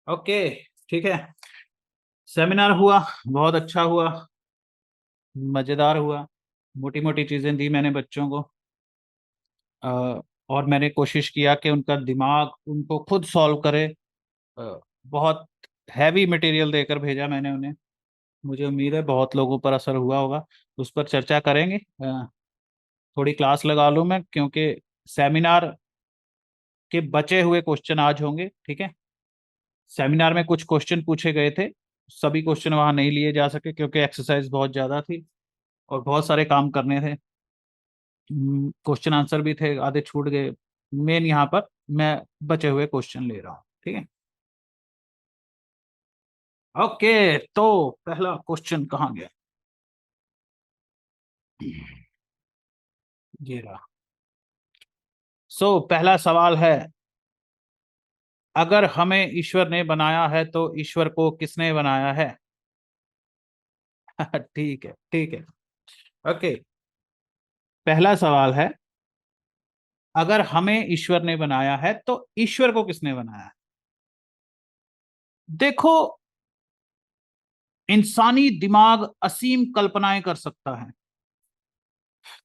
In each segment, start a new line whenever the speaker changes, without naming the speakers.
Okay. ठीक है। Seminar हुआ, बहुत अच्छा हुआ, मजेदार हुआ। मोटी मोटी चीजें दी मैंने बच्चों को। और मैंने कोशिश किया कि उनका दिमाग उनको खुद सॉल्व करे। बहुत हैवी मटेरियल देकर भेजा मैंने उन्हें। मुझे उम्मीद है बहुत लोगों पर असर हुआ होगा। उस पर चर्चा करेंगे। थोड़ी क्लास लगा लूँ मैं, क्योंकि सेमिनार के बचे हुए क्वेश्चन आज होंगे। ठीक है। सेमिनार में कुछ क्वेश्चन पूछे गए थे, सभी क्वेश्चन वहां नहीं लिए जा सके क्योंकि एक्सरसाइज बहुत ज्यादा थी और बहुत सारे काम करने थे। क्वेश्चन आंसर भी थे, आधे छूट गए। मेन यहाँ पर मैं बचे हुए क्वेश्चन ले रहा हूँ। ठीक है। ओके, तो पहला क्वेश्चन कहाँ गया? ये रहा। पहला सवाल है, अगर हमें ईश्वर ने बनाया है तो ईश्वर को किसने बनाया है? ठीक है, ठीक है। ओके। पहला सवाल है, अगर हमें ईश्वर ने बनाया है तो ईश्वर को किसने बनाया है? देखो, इंसानी दिमाग असीम कल्पनाएं कर सकता है।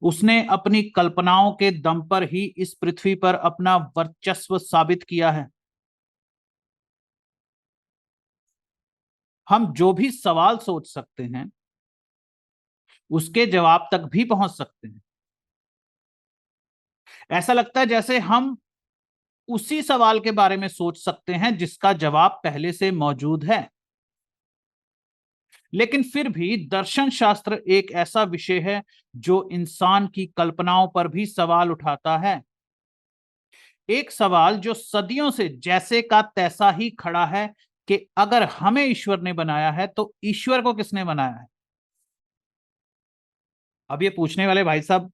उसने अपनी कल्पनाओं के दम पर ही इस पृथ्वी पर अपना वर्चस्व साबित किया है। हम जो भी सवाल सोच सकते हैं उसके जवाब तक भी पहुंच सकते हैं। ऐसा लगता है जैसे हम उसी सवाल के बारे में सोच सकते हैं जिसका जवाब पहले से मौजूद है। लेकिन फिर भी दर्शन शास्त्र एक ऐसा विषय है जो इंसान की कल्पनाओं पर भी सवाल उठाता है। एक सवाल जो सदियों से जैसे का तैसा ही खड़ा है कि अगर हमें ईश्वर ने बनाया है तो ईश्वर को किसने बनाया है? अब ये पूछने वाले भाई साहब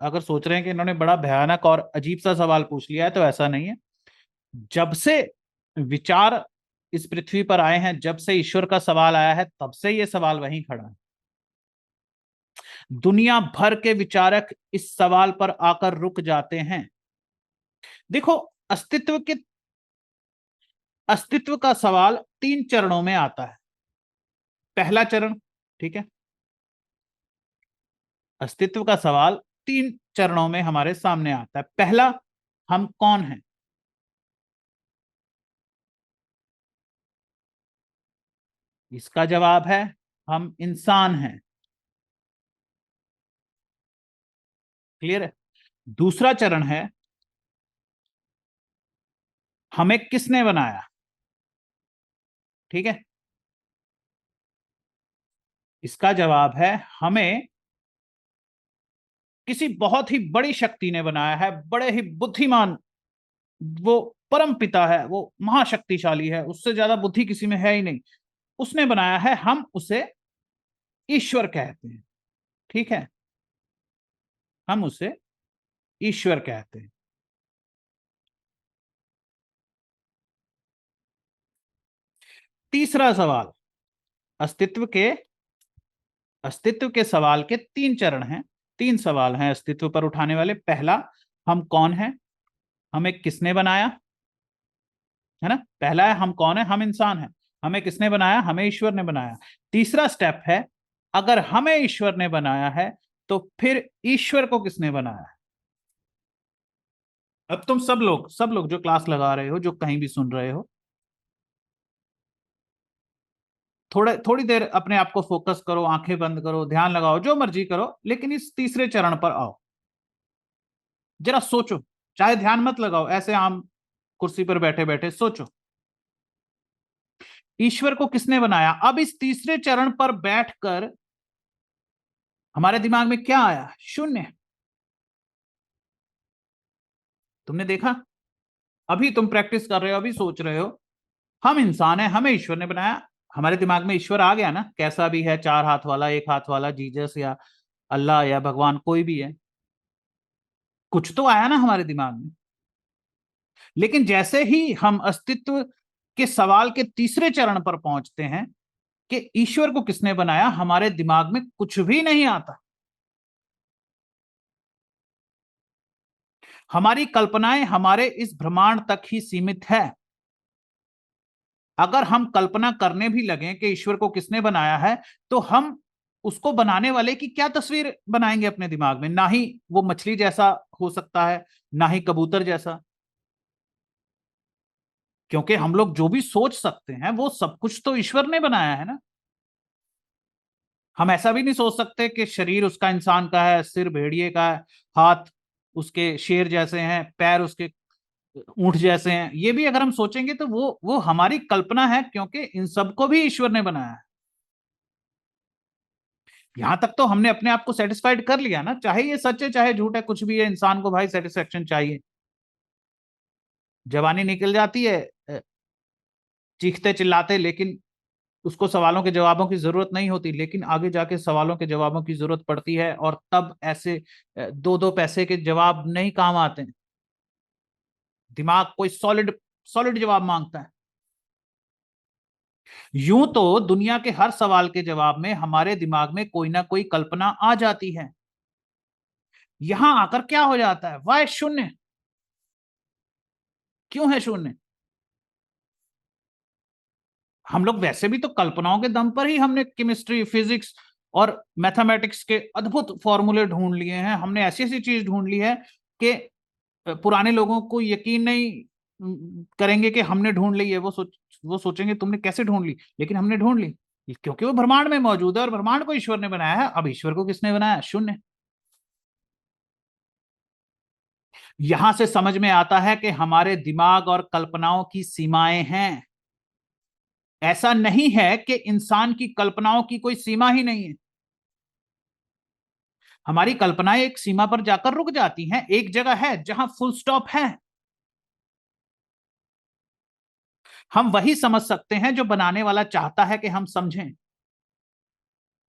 अगर सोच रहे हैं कि इन्होंने बड़ा भयानक और अजीब सा सवाल पूछ लिया है, तो ऐसा नहीं है। जब से विचार इस पृथ्वी पर आए हैं, जब से ईश्वर का सवाल आया है, तब से ये सवाल वहीं खड़ा है। दुनिया भर के विचारक इस सवाल पर आकर रुक जाते हैं। देखो, अस्तित्व के अस्तित्व का सवाल 3 चरणों में आता है। पहला चरण, ठीक है, अस्तित्व का सवाल 3 चरणों में हमारे सामने आता है। पहला, हम कौन हैं? इसका जवाब है, हम इंसान हैं। क्लियर है? दूसरा चरण है, हमें किसने बनाया? ठीक है, इसका जवाब है, हमें किसी बहुत ही बड़ी शक्ति ने बनाया है। बड़े ही बुद्धिमान, वो परम पिता है, वो महाशक्तिशाली है, उससे ज्यादा बुद्धि किसी में है ही नहीं। उसने बनाया है, हम उसे ईश्वर कहते हैं। ठीक है, हम उसे ईश्वर कहते हैं। तीसरा सवाल, अस्तित्व के अस्तित्व के सवाल के 3 चरण हैं। 3 सवाल हैं अस्तित्व पर उठाने वाले। पहला, हम कौन हैं? हमें किसने बनाया? है ना? पहला है, हम कौन है? हम इंसान हैं। हमें किसने बनाया? हमें ईश्वर ने बनाया। तीसरा स्टेप है, अगर हमें ईश्वर ने बनाया है तो फिर ईश्वर को किसने बनाया है? अब तुम सब लोग जो क्लास लगा रहे हो, जो कहीं भी सुन रहे हो, थोड़ी देर अपने आप को फोकस करो, आंखें बंद करो, ध्यान लगाओ, जो मर्जी करो, लेकिन इस तीसरे चरण पर आओ। जरा सोचो। चाहे ध्यान मत लगाओ, ऐसे आम कुर्सी पर बैठे बैठे सोचो, ईश्वर को किसने बनाया? अब इस तीसरे चरण पर बैठकर हमारे दिमाग में क्या आया? शून्य। तुमने देखा? अभी तुम प्रैक्टिस कर रहे हो, अभी सोच रहे हो हम इंसान हैं, हमें ईश्वर ने बनाया। हमारे दिमाग में ईश्वर आ गया ना, कैसा भी है, 4 हाथ वाला, 1 हाथ वाला, जीसस या अल्लाह या भगवान, कोई भी है। कुछ तो आया ना हमारे दिमाग में। लेकिन जैसे ही हम अस्तित्व के सवाल के तीसरे चरण पर पहुंचते हैं कि ईश्वर को किसने बनाया, हमारे दिमाग में कुछ भी नहीं आता। हमारी कल्पनाएं हमारे इस ब्रह्मांड तक ही सीमित है। अगर हम कल्पना करने भी लगे कि ईश्वर को किसने बनाया है, तो हम उसको बनाने वाले की क्या तस्वीर बनाएंगे अपने दिमाग में? ना ही वो मछली जैसा हो सकता है, ना ही कबूतर जैसा। क्योंकि हम लोग जो भी सोच सकते हैं वो सब कुछ तो ईश्वर ने बनाया है ना। हम ऐसा भी नहीं सोच सकते कि शरीर उसका इंसान का है, सिर भेड़िए का है, हाथ उसके शेर जैसे हैं, पैर उसके ऊंट जैसे हैं। ये भी अगर हम सोचेंगे तो वो हमारी कल्पना है, क्योंकि इन सबको भी ईश्वर ने बनाया है। यहां तक तो हमने अपने आप को सेटिस्फाइड कर लिया ना, चाहे ये सच है चाहे झूठ है, कुछ भी है, इंसान को भाई सेटिस्फेक्शन चाहिए। जवानी निकल जाती है चीखते चिल्लाते, लेकिन उसको सवालों के जवाबों की जरूरत नहीं होती, लेकिन आगे जाके सवालों के जवाबों की जरूरत पड़ती है, और तब ऐसे दो दो पैसे के जवाब नहीं काम आते हैं। दिमाग कोई सॉलिड सॉलिड जवाब मांगता है। यूं तो दुनिया के हर सवाल के जवाब में हमारे दिमाग में कोई ना कोई कल्पना आ जाती है। यहां आकर क्या हो जाता है? वाय शून्य। क्यों है शून्य? हम लोग वैसे भी तो कल्पनाओं के दम पर ही हमने केमिस्ट्री, फिजिक्स और मैथमेटिक्स के अद्भुत फॉर्मूले ढूंढ लिए हैं। हमने ऐसी ऐसी चीज ढूंढ ली है कि पुराने लोगों को यकीन नहीं करेंगे कि हमने ढूंढ ली है। वो सोचेंगे तुमने कैसे ढूंढ ली, लेकिन हमने ढूंढ ली, क्योंकि वो ब्रह्मांड में मौजूद है और ब्रह्मांड को ईश्वर ने बनाया है। अब ईश्वर को किसने बनाया? शून्य। यहां से समझ में आता है कि हमारे दिमाग और कल्पनाओं की सीमाएं हैं। ऐसा नहीं है कि इंसान की कल्पनाओं की कोई सीमा ही नहीं है। हमारी कल्पनाएं एक सीमा पर जाकर रुक जाती हैं, एक जगह है जहां फुल स्टॉप है। हम वही समझ सकते हैं जो बनाने वाला चाहता है कि हम समझें।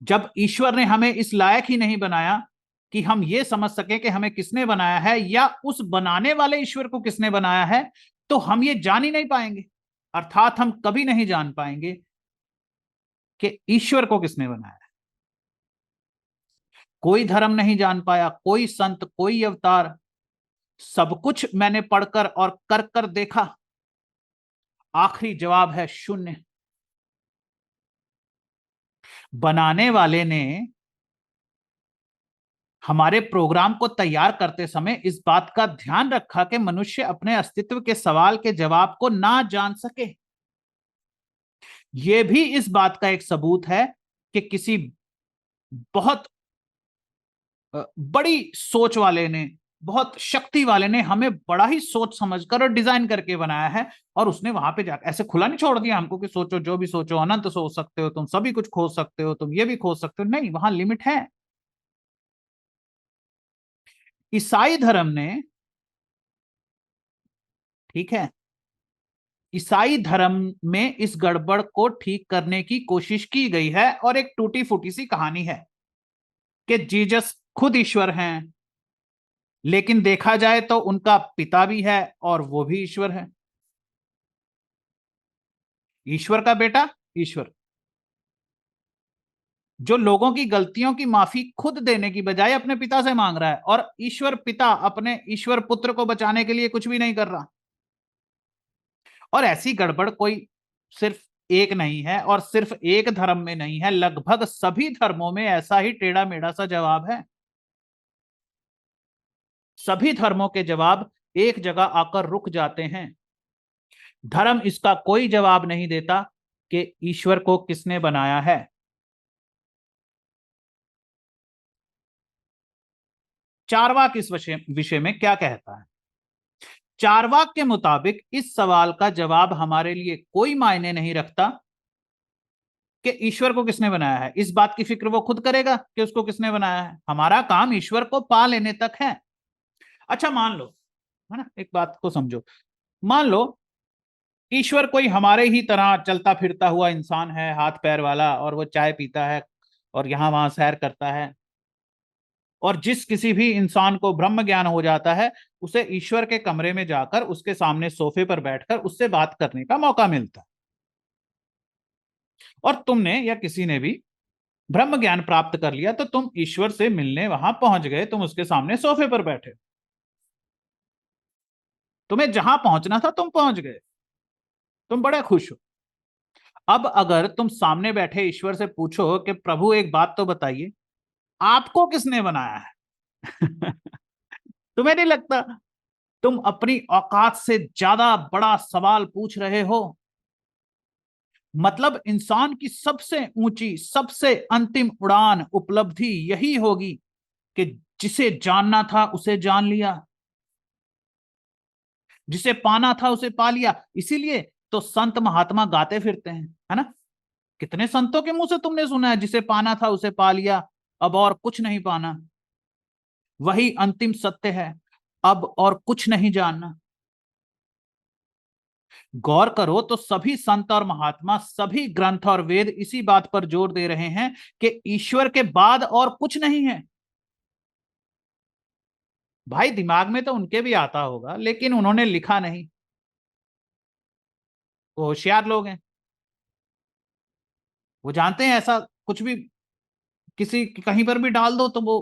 जब ईश्वर ने हमें इस लायक ही नहीं बनाया कि हम ये समझ सके कि हमें किसने बनाया है या उस बनाने वाले ईश्वर को किसने बनाया है, तो हम ये जान ही नहीं पाएंगे। अर्थात हम कभी नहीं जान पाएंगे कि ईश्वर को किसने बनाया है। कोई धर्म नहीं जान पाया, कोई संत, कोई अवतार। सब कुछ मैंने पढ़कर और कर कर देखा, आखिरी जवाब है शून्य। बनाने वाले ने हमारे प्रोग्राम को तैयार करते समय इस बात का ध्यान रखा कि मनुष्य अपने अस्तित्व के सवाल के जवाब को ना जान सके। यह भी इस बात का एक सबूत है कि किसी बहुत बड़ी सोच वाले ने, बहुत शक्ति वाले ने हमें बड़ा ही सोच समझकर और डिजाइन करके बनाया है। और उसने वहां पे जाकर ऐसे खुला नहीं छोड़ दिया हमको कि सोचो जो भी सोचो, अनंत सोच सकते हो तुम, सभी कुछ खोज सकते हो तुम, ये भी खोज सकते हो। नहीं, वहां लिमिट है। ईसाई धर्म ने, ठीक है, ईसाई धर्म में इस गड़बड़ को ठीक करने की कोशिश की गई है, और एक टूटी फूटी सी कहानी है कि जीसस खुद ईश्वर हैं, लेकिन देखा जाए तो उनका पिता भी है और वो भी ईश्वर है। ईश्वर का बेटा ईश्वर, जो लोगों की गलतियों की माफी खुद देने की बजाय अपने पिता से मांग रहा है, और ईश्वर पिता अपने ईश्वर पुत्र को बचाने के लिए कुछ भी नहीं कर रहा। और ऐसी गड़बड़ कोई सिर्फ एक नहीं है, और सिर्फ एक धर्म में नहीं है, लगभग सभी धर्मों में ऐसा ही टेढ़ा मेढ़ा सा जवाब है। सभी धर्मों के जवाब एक जगह आकर रुक जाते हैं। धर्म इसका कोई जवाब नहीं देता कि ईश्वर को किसने बनाया है। चारवाक इस विषय में क्या कहता है? चारवाक के मुताबिक इस सवाल का जवाब हमारे लिए कोई मायने नहीं रखता कि ईश्वर को किसने बनाया है। इस बात की फिक्र वो खुद करेगा कि उसको किसने बनाया है। हमारा काम ईश्वर को पा लेने तक है। अच्छा मान लो, है ना, एक बात को समझो। मान लो ईश्वर कोई हमारे ही तरह चलता फिरता हुआ इंसान है, हाथ पैर वाला, और वो चाय पीता है और यहां वहां सैर करता है, और जिस किसी भी इंसान को ब्रह्म ज्ञान हो जाता है, उसे ईश्वर के कमरे में जाकर उसके सामने सोफे पर बैठकर उससे बात करने का मौका मिलता है। और तुमने या किसी ने भी ब्रह्म ज्ञान प्राप्त कर लिया, तो तुम ईश्वर से मिलने वहां पहुंच गए, तुम उसके सामने सोफे पर बैठे, तुम्हें जहां पहुंचना था तुम पहुंच गए, तुम बड़े खुश हो। अब अगर तुम सामने बैठे ईश्वर से पूछो कि प्रभु एक बात तो बताइए, आपको किसने बनाया है? तुम्हें नहीं लगता तुम अपनी औकात से ज्यादा बड़ा सवाल पूछ रहे हो? मतलब इंसान की सबसे ऊंची, सबसे अंतिम उड़ान, उपलब्धि यही होगी कि जिसे जानना था उसे जान लिया, जिसे पाना था उसे पा लिया। इसीलिए तो संत महात्मा गाते फिरते हैं, है ना? कितने संतों के मुंह से तुमने सुना है, जिसे पाना था उसे पा लिया, अब और कुछ नहीं पाना, वही अंतिम सत्य है, अब और कुछ नहीं जानना। गौर करो तो सभी संत और महात्मा, सभी ग्रंथ और वेद इसी बात पर जोर दे रहे हैं कि ईश्वर के बाद और कुछ नहीं है। भाई दिमाग में तो उनके भी आता होगा, लेकिन उन्होंने लिखा नहीं। वो होशियार लोग हैं, वो जानते हैं ऐसा कुछ भी किसी कहीं पर भी डाल दो तो वो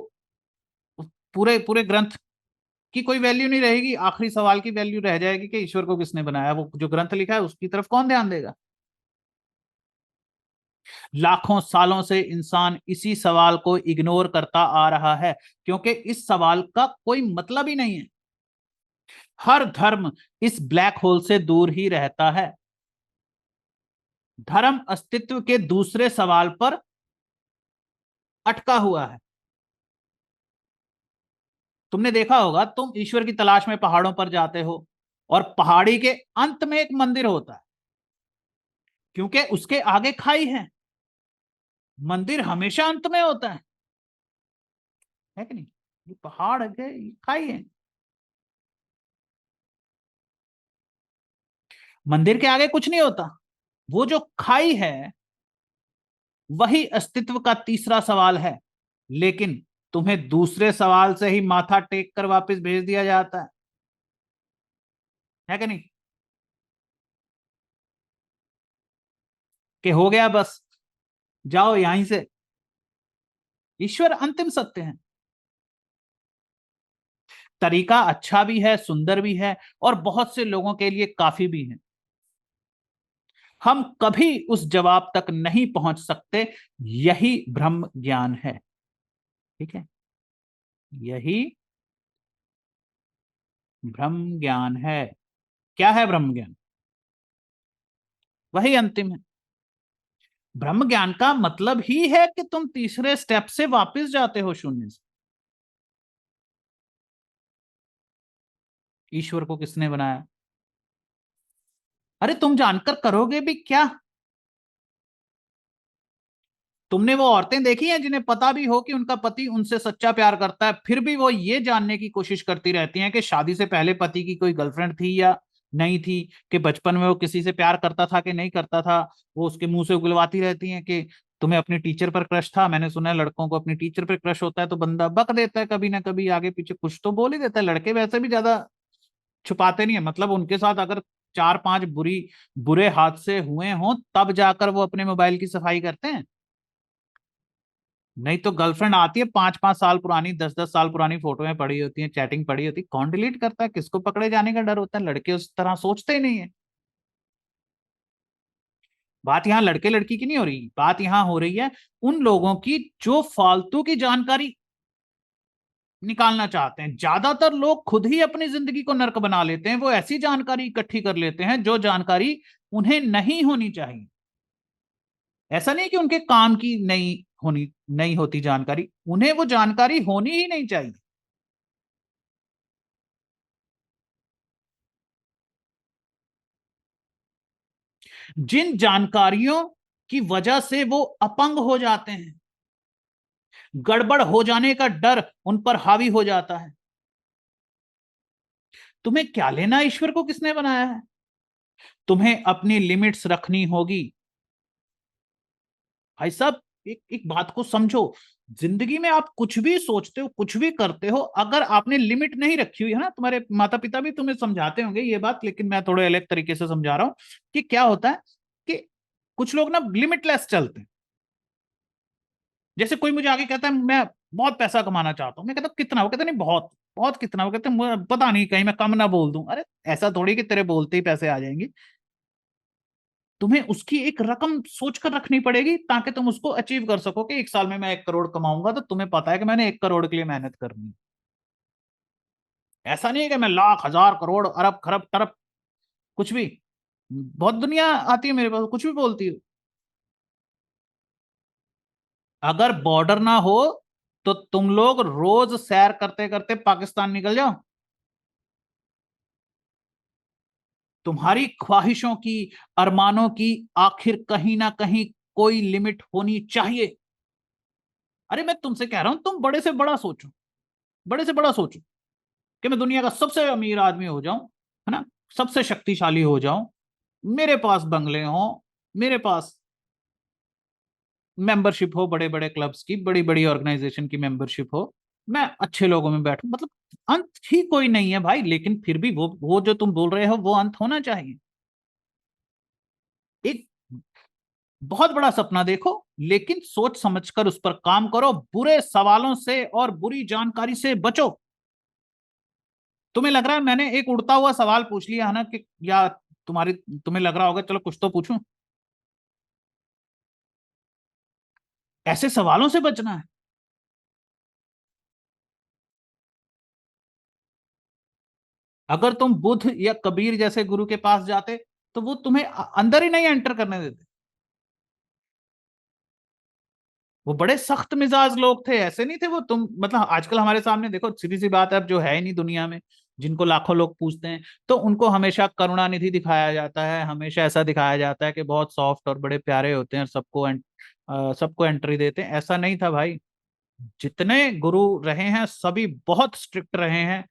पूरे पूरे ग्रंथ की कोई वैल्यू नहीं रहेगी। आखिरी सवाल की वैल्यू रह जाएगी कि ईश्वर को किसने बनाया। वो जो ग्रंथ लिखा है उसकी तरफ कौन ध्यान देगा? लाखों सालों से इंसान इसी सवाल को इग्नोर करता आ रहा है, क्योंकि इस सवाल का कोई मतलब ही नहीं है। हर धर्म इस ब्लैक होल से दूर ही रहता है। धर्म अस्तित्व के दूसरे सवाल पर अटका हुआ है। तुमने देखा होगा, तुम ईश्वर की तलाश में पहाड़ों पर जाते हो और पहाड़ी के अंत में एक मंदिर होता है, क्योंकि उसके आगे खाई है। मंदिर हमेशा अंत में होता है कि नहीं? ये पहाड़ है, ये खाई है। मंदिर के आगे कुछ नहीं होता। वो जो खाई है वही अस्तित्व का तीसरा सवाल है। लेकिन तुम्हें दूसरे सवाल से ही माथा टेक कर वापस भेज दिया जाता है कि नहीं? कि हो गया बस, जाओ यहीं से। ईश्वर अंतिम सत्य है। तरीका अच्छा भी है, सुंदर भी है, और बहुत से लोगों के लिए काफी भी है। हम कभी उस जवाब तक नहीं पहुंच सकते। यही ब्रह्म ज्ञान है। ठीक है, यही ब्रह्म ज्ञान है। क्या है ब्रह्म ज्ञान? वही अंतिम है। ब्रह्म ज्ञान का मतलब ही है कि तुम तीसरे स्टेप से वापस जाते हो शून्य से। ईश्वर को किसने बनाया? अरे तुम जानकर करोगे भी क्या? तुमने वो औरतें देखी हैं जिन्हें पता भी हो कि उनका पति उनसे सच्चा प्यार करता है, फिर भी वो ये जानने की कोशिश करती रहती हैं कि शादी से पहले पति की कोई गर्लफ्रेंड थी या नहीं थी, कि बचपन में वो किसी से प्यार करता था कि नहीं करता था। वो उसके मुंह से उगलवाती रहती हैं कि तुम्हें अपने टीचर पर क्रश था। मैंने सुना है लड़कों को अपनी टीचर पर क्रश होता है तो बंदा बक देता है कभी ना कभी, आगे पीछे कुछ तो बोल ही देता है। लड़के वैसे भी ज्यादा छुपाते नहीं है, मतलब उनके साथ अगर चार पांच बुरे हादसे हुए हों तब जाकर वो अपने मोबाइल की सफाई करते हैं। नहीं तो गर्लफ्रेंड आती है 5-5 साल पुरानी, 10-10 साल पुरानी फोटोएं पड़ी होती हैं, चैटिंग पड़ी होती है, कौन डिलीट करता है? किसको पकड़े जाने का डर होता है? लड़के उस तरह सोचते ही नहीं है। बात यहाँ लड़के लड़की की नहीं हो रही, बात यहाँ हो रही है उन लोगों की जो फालतू की जानकारी निकालना चाहते हैं। ज्यादातर लोग खुद ही अपनी जिंदगी को नर्क बना लेते हैं। वो ऐसी जानकारी इकट्ठी कर लेते हैं जो जानकारी उन्हें नहीं होनी चाहिए। ऐसा नहीं कि उनके काम की नहीं होनी, नहीं होती जानकारी, उन्हें वो जानकारी होनी ही नहीं चाहिए। जिन जानकारियों की वजह से वो अपंग हो जाते हैं, गड़बड़ हो जाने का डर उन पर हावी हो जाता है। तुम्हें क्या लेना ईश्वर को किसने बनाया है? तुम्हें अपनी लिमिट्स रखनी होगी। भाई साहब, एक एक बात को समझो। जिंदगी में आप कुछ भी सोचते हो, कुछ भी करते हो, अगर आपने लिमिट नहीं रखी हुई है ना, तुम्हारे माता पिता भी तुम्हें समझाते होंगे ये बात, लेकिन मैं थोड़े अलग तरीके से समझा रहा हूं कि क्या होता है कि कुछ लोग ना लिमिटलेस चलते हैं। जैसे कोई मुझे आगे कहता है मैं बहुत पैसा कमाना चाहता हूँ, मैं कहता हूँ कितना? वो कहते नहीं बहुत। बहुत कितना? वो कहते हैं मुझे पता नहीं, कहीं मैं कम ना बोल दूं। अरे ऐसा थोड़ी कि तेरे बोलते ही पैसे आ जाएंगे। तुम्हें उसकी एक रकम सोचकर रखनी पड़ेगी ताकि तुम उसको अचीव कर सको कि 1 साल में मैं 1 करोड़ कमाऊंगा, तो तुम्हें पता है कि मैंने 1 करोड़ के लिए मेहनत करनी है। ऐसा नहीं है कि मैं लाख हजार करोड़ अरब खरब टरब कुछ भी, बहुत दुनिया आती है मेरे पास कुछ भी बोलती है। अगर बॉर्डर ना हो तो तुम लोग रोज सैर करते करते पाकिस्तान निकल जाओ। तुम्हारी ख्वाहिशों की, अरमानों की आखिर कहीं ना कहीं कोई लिमिट होनी चाहिए। अरे मैं तुमसे कह रहा हूं तुम बड़े से बड़ा सोचो, बड़े से बड़ा सोचो कि मैं दुनिया का सबसे अमीर आदमी हो जाऊं, है ना, सबसे शक्तिशाली हो जाऊं, मेरे पास बंगले हो, मेरे पास मेंबरशिप हो बड़े बड़े क्लब्स की, बड़ी बड़ी ऑर्गेनाइजेशन की मेंबरशिप हो, मैं अच्छे लोगों में बैठूं, मतलब अंत ही कोई नहीं है भाई। लेकिन फिर भी वो जो तुम बोल रहे हो वो अंत होना चाहिए। एक बहुत बड़ा सपना देखो, लेकिन सोच समझकर उस पर काम करो, बुरे सवालों से और बुरी जानकारी से बचो। तुम्हें लग रहा है मैंने एक उड़ता हुआ सवाल पूछ लिया है ना कि, या तुम्हें लग रहा होगा चलो कुछ तो पूछूं। ऐसे सवालों से बचना है। अगर तुम बुद्ध या कबीर जैसे गुरु के पास जाते तो वो तुम्हें अंदर ही नहीं एंटर करने देते। वो बड़े सख्त मिजाज लोग थे, ऐसे नहीं थे वो। तुम मतलब आजकल हमारे सामने देखो, सीधी सी बात है, अब जो है ही नहीं दुनिया में, जिनको लाखों लोग पूछते हैं, तो उनको हमेशा करुणानिधि दिखाया जाता है, हमेशा ऐसा दिखाया जाता है कि बहुत सॉफ्ट और बड़े प्यारे होते हैं और सबको एंट्री देते हैं। ऐसा नहीं था भाई। जितने गुरु रहे हैं सभी बहुत स्ट्रिक्ट रहे हैं,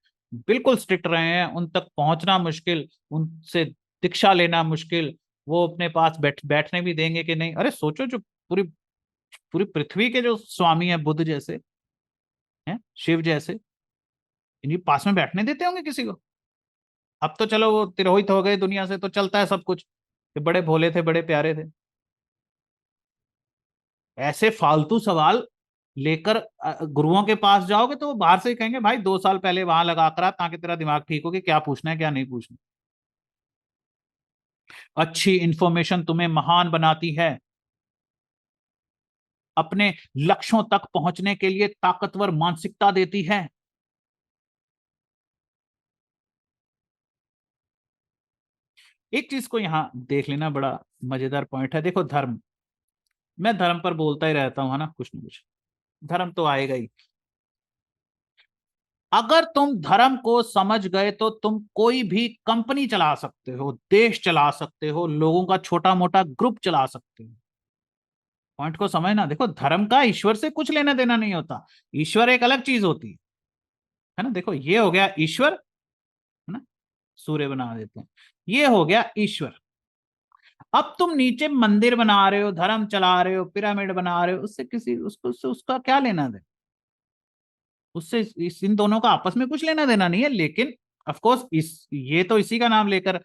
बिल्कुल स्ट्रिक्ट रहे हैं, उन तक पहुंचना मुश्किल, उनसे दीक्षा लेना मुश्किल। वो अपने पास बैठने भी देंगे कि नहीं। अरे सोचो, जो पूरी पूरी पृथ्वी के जो स्वामी है, बुद्ध जैसे हैं, शिव जैसे, इन्हीं पास में बैठने देते होंगे किसी को? अब तो चलो वो तिरोहित हो गए दुनिया से, तो चलता है सब कुछ, ये बड़े भोले थे, बड़े प्यारे थे। ऐसे फालतू सवाल लेकर गुरुओं के पास जाओगे तो वो बाहर से ही कहेंगे भाई 2 साल पहले वहां लगा कर आ, ताकि तेरा दिमाग ठीक हो कि क्या पूछना है क्या नहीं पूछना। अच्छी इंफॉर्मेशन तुम्हें महान बनाती है, अपने लक्ष्यों तक पहुंचने के लिए ताकतवर मानसिकता देती है। एक चीज को यहां देख लेना, बड़ा मजेदार पॉइंट है। देखो धर्म, मैं धर्म पर बोलता ही रहता हूं, है ना, कुछ ना कुछ धर्म तो आएगा ही। अगर तुम धर्म को समझ गए तो तुम कोई भी कंपनी चला सकते हो, देश चला सकते हो, लोगों का छोटा मोटा ग्रुप चला सकते हो। पॉइंट को समझना। देखो धर्म का ईश्वर से कुछ लेना देना नहीं होता, ईश्वर एक अलग चीज होती है ना। देखो ये हो गया ईश्वर, है ना, सूर्य बना देते हैं, ये हो गया ईश्वर। अब तुम नीचे मंदिर बना रहे हो, धर्म चला रहे हो, पिरामिड बना रहे हो, उससे किसी उसको उससे उसका क्या लेना देना? उससे इन दोनों का आपस में कुछ लेना देना नहीं है। लेकिन ऑफ कोर्स इस ये तो इसी का नाम लेकर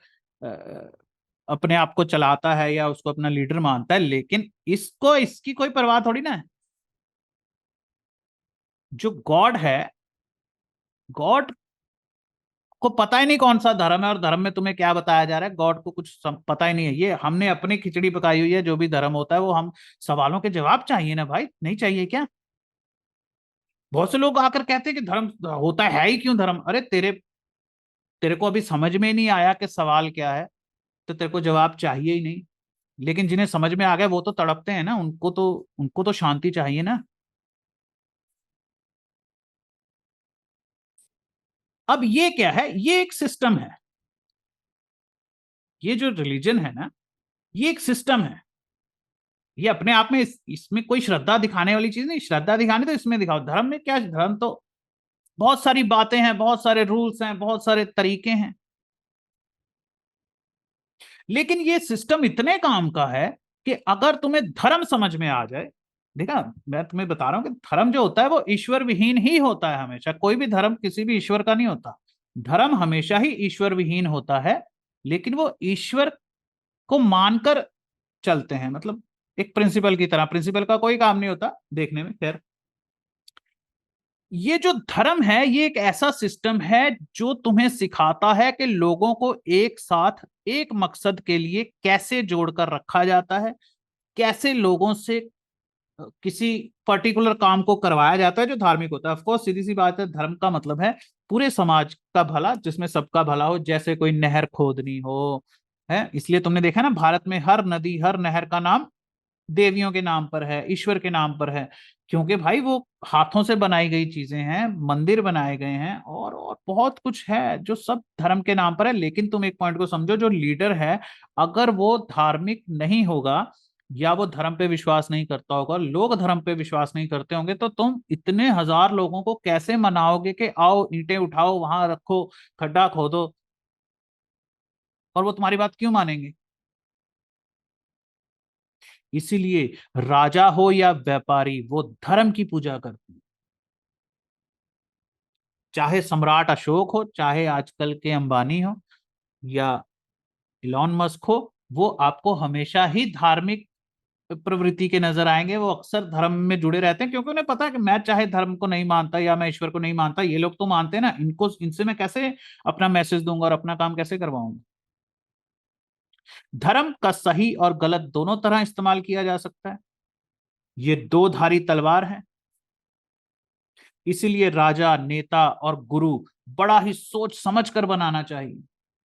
अपने आप को चलाता है या उसको अपना लीडर मानता है, लेकिन इसको इसकी कोई परवाह थोड़ी ना है। जो गॉड है, गॉड को पता ही नहीं कौन सा धर्म है और धर्म में तुम्हें क्या बताया जा रहा है, गॉड को कुछ पता ही नहीं है। ये हमने अपनी खिचड़ी पकाई हुई है, जो भी धर्म होता है वो हम सवालों के जवाब चाहिए ना भाई, नहीं चाहिए क्या? बहुत से लोग आकर कहते हैं कि धर्म होता है ही क्यों धर्म। अरे तेरे तेरे को अभी समझ में नहीं आया कि सवाल क्या है, तो तेरे को जवाब चाहिए ही नहीं। लेकिन जिन्हें समझ में आ गया वो तो तड़पते हैं ना, उनको तो शांति चाहिए ना। अब ये क्या है? ये एक सिस्टम है। ये जो रिलीजन है ना, ये एक सिस्टम है। ये अपने आप में इसमें कोई श्रद्धा दिखाने वाली चीज नहीं। श्रद्धा दिखानी तो इसमें दिखाओ, धर्म में क्या? धर्म तो बहुत सारी बातें हैं, बहुत सारे रूल्स हैं, बहुत सारे तरीके हैं। लेकिन ये सिस्टम इतने काम का है कि अगर तुम्हें धर्म समझ में आ जाए, देखा, मैं तुम्हें बता रहा हूं कि धर्म जो होता है वो ईश्वर विहीन ही होता है हमेशा। कोई भी धर्म किसी भी ईश्वर का नहीं होता। धर्म हमेशा ही ईश्वर विहीन होता है, लेकिन वो ईश्वर को मानकर चलते हैं, मतलब एक प्रिंसिपल की तरह। प्रिंसिपल का कोई काम नहीं होता देखने में, खैर। ये जो धर्म है ये एक ऐसा सिस्टम है जो तुम्हें सिखाता है कि लोगों को एक साथ एक मकसद के लिए कैसे जोड़कर रखा जाता है, कैसे लोगों से किसी पर्टिकुलर काम को करवाया जाता है जो धार्मिक होता है। ऑफकोर्स सीधी सी बात है, धर्म का मतलब है पूरे समाज का भला, जिसमें सबका भला हो। जैसे कोई नहर खोदनी हो, है, इसलिए तुमने देखा ना भारत में हर नदी हर नहर का नाम देवियों के नाम पर है, ईश्वर के नाम पर है। क्योंकि भाई वो हाथों से बनाई गई चीजें हैं, मंदिर बनाए गए हैं, और बहुत कुछ है जो सब धर्म के नाम पर है। लेकिन तुम एक पॉइंट को समझो, जो लीडर है अगर वो धार्मिक नहीं होगा या वो धर्म पे विश्वास नहीं करता होगा, लोग धर्म पे विश्वास नहीं करते होंगे, तो तुम इतने हजार लोगों को कैसे मनाओगे कि आओ ईंटें उठाओ वहां रखो, खड्डा खोदो, और वो तुम्हारी बात क्यों मानेंगे? इसीलिए राजा हो या व्यापारी, वो धर्म की पूजा करते हैं। चाहे सम्राट अशोक हो, चाहे आजकल के अंबानी हो, या इलॉन मस्क हो, वो आपको हमेशा ही धार्मिक प्रवृत्ति के नजर आएंगे। वो अक्सर धर्म में जुड़े रहते हैं क्योंकि उन्हें पता है कि मैं चाहे धर्म को नहीं मानता या मैं ईश्वर को नहीं मानता, ये लोग तो मानते हैं ना, इनको इनसे मैं कैसे अपना मैसेज दूंगा और अपना काम कैसे करवाऊंगा। धर्म का सही और गलत दोनों तरह इस्तेमाल किया जा सकता है। ये दो धारी तलवार है। इसीलिए राजा, नेता और गुरु बड़ा ही सोच समझ कर बनाना चाहिए।